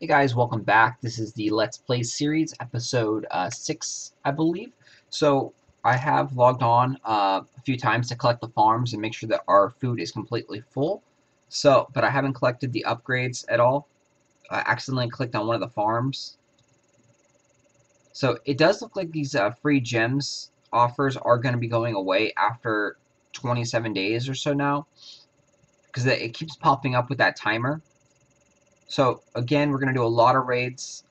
Hey guys, welcome back. This is the Let's Play series, episode 6, I believe. So I have logged on a few times to collect the farms and make sure that our food is completely full. But I haven't collected the upgrades at all. I accidentally clicked on one of the farms. So it does look like these free gems offers are going to be going away after 27 days or so now, because it keeps popping up with that timer. So again, we're going to do a lot of raids.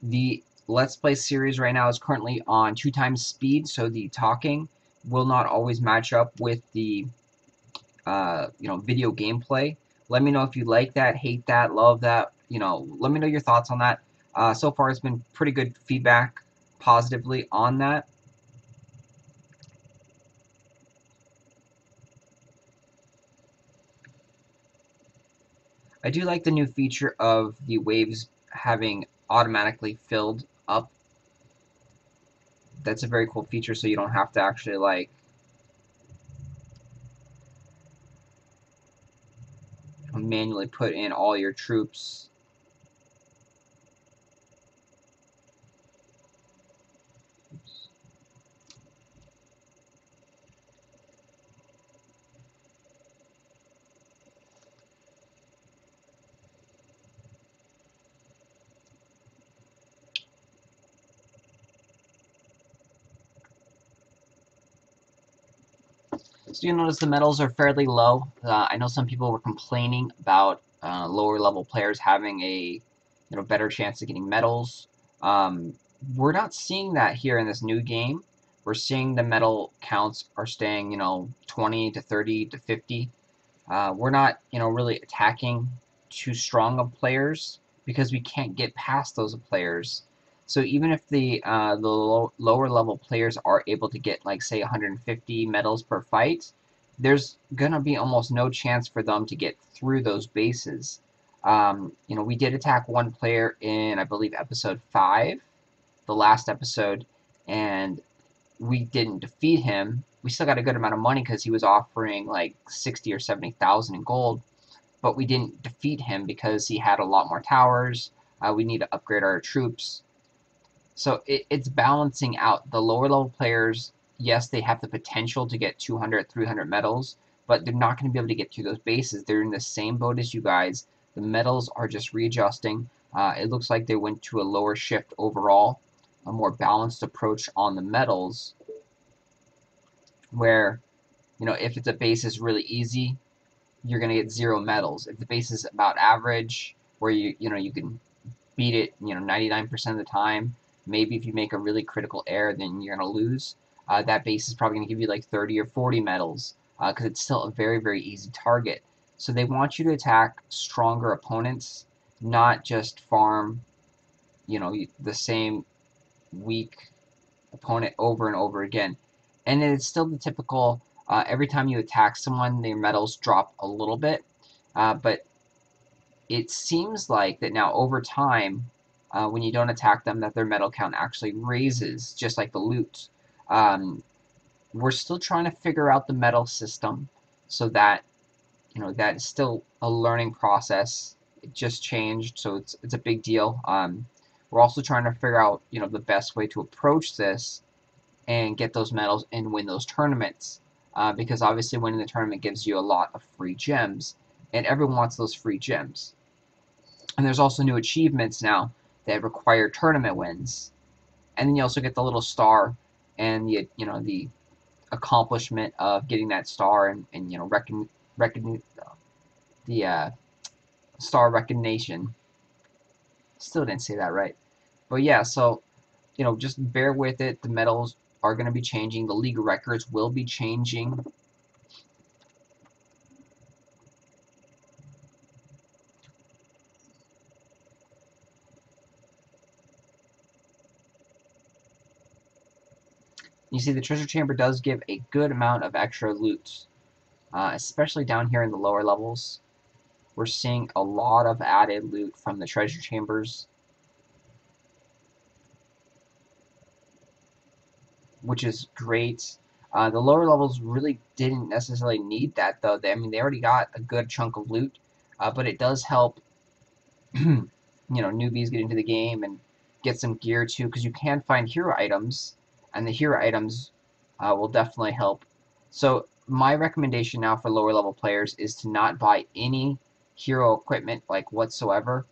The Let's Play series right now is currently on 2 times speed, so the talking will not always match up with the video gameplay. Let me know if you like that, hate that, love that. Let me know your thoughts on that. So far, it's been pretty good feedback positively on that. I do like the new feature of the waves having automatically filled up. That's a very cool feature, so you don't have to actually manually put in all your troops. So you notice the medals are fairly low. I know some people were complaining about lower level players having a better chance of getting medals. We're not seeing that here in this new game. We're seeing the medal counts are staying 20 to 30 to 50. We're not really attacking too strong of players because we can't get past those players. So even if the lower level players are able to get like say 150 medals per fight, there's gonna be almost no chance for them to get through those bases. We did attack one player in I believe episode 5, the last episode, and we didn't defeat him. We still got a good amount of money because he was offering like 60 or 70,000 in gold, but we didn't defeat him because he had a lot more towers. We need to upgrade our troops. So it's balancing out. The lower level players, yes, they have the potential to get 200, 300 medals, but they're not going to be able to get through those bases. They're in the same boat as you guys. The medals are just readjusting. It looks like they went to a lower shift overall, a more balanced approach on the medals, where if it's a base is really easy, you're gonna get 0 medals. If the base is about average, where you can beat it 99% of the time, maybe if you make a really critical error, then you're gonna lose. That base is probably gonna give you like 30 or 40 medals because it's still a very, very easy target. So they want you to attack stronger opponents, not just farm the same weak opponent over and over again. And it's still the typical, every time you attack someone, their medals drop a little bit. But it seems like that now over time, when you don't attack them, that their medal count actually raises, just like the loot. We're still trying to figure out the medal system, so that that is still a learning process. It just changed, so it's a big deal. We're also trying to figure out the best way to approach this and get those medals and win those tournaments. Because obviously winning the tournament gives you a lot of free gems, and everyone wants those free gems. And there's also new achievements now that require tournament wins. And then you also get the little star and the accomplishment of getting that star and the star recognition. Still didn't say that right. But yeah, so just bear with it. The medals are going to be changing. The league records will be changing. You see, the treasure chamber does give a good amount of extra loot, especially down here in the lower levels. We're seeing a lot of added loot from the treasure chambers, which is great. The lower levels really didn't necessarily need that, though. They already got a good chunk of loot, but it does help newbies get into the game and get some gear too, because you can find hero items, and the hero items will definitely help. So my recommendation now for lower level players is to not buy any hero equipment like whatsoever.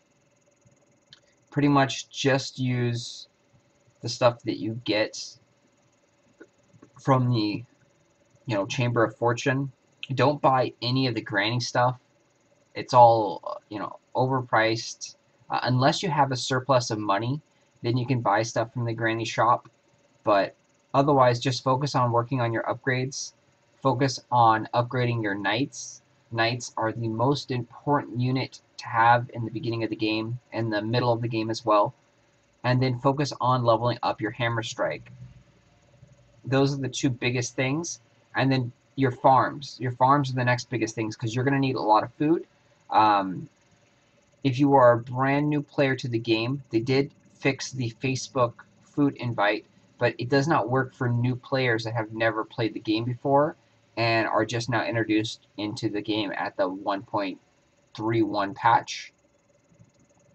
Pretty much just use the stuff that you get from the Chamber of Fortune. Don't buy any of the granny stuff. It's all overpriced. Unless you have a surplus of money, then you can buy stuff from the granny shop. But otherwise, just focus on working on your upgrades. Focus on upgrading your knights. Knights are the most important unit to have in the beginning of the game and the middle of the game as well. And then focus on leveling up your hammer strike. Those are the two biggest things. And then your farms. Your farms are the next biggest things because you're going to need a lot of food. If you are a brand new player to the game, they did fix the Facebook food invite, but it does not work for new players that have never played the game before and are just now introduced into the game at the 1.31 patch.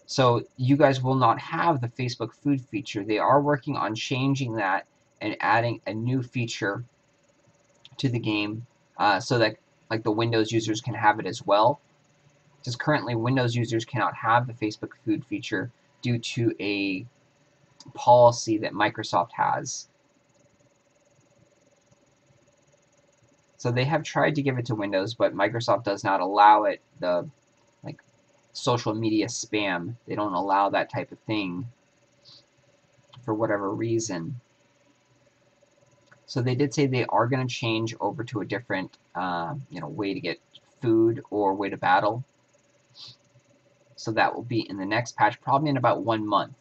So you guys will not have the Facebook food feature. They are working on changing that and adding a new feature to the game so that like the Windows users can have it as well. Because currently Windows users cannot have the Facebook food feature due to a policy that Microsoft has. So they have tried to give it to Windows, but Microsoft does not allow it. The social media spam, they don't allow that type of thing for whatever reason. So they did say they are going to change over to a different way to get food or way to battle. So that will be in the next patch, probably in about 1 month.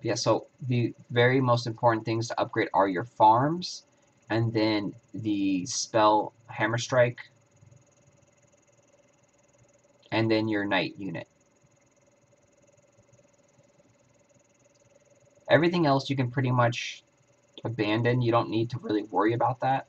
Yeah, so the very most important things to upgrade are your farms, and then the spell hammer strike, and then your knight unit. Everything else you can pretty much abandon. You don't need to really worry about that.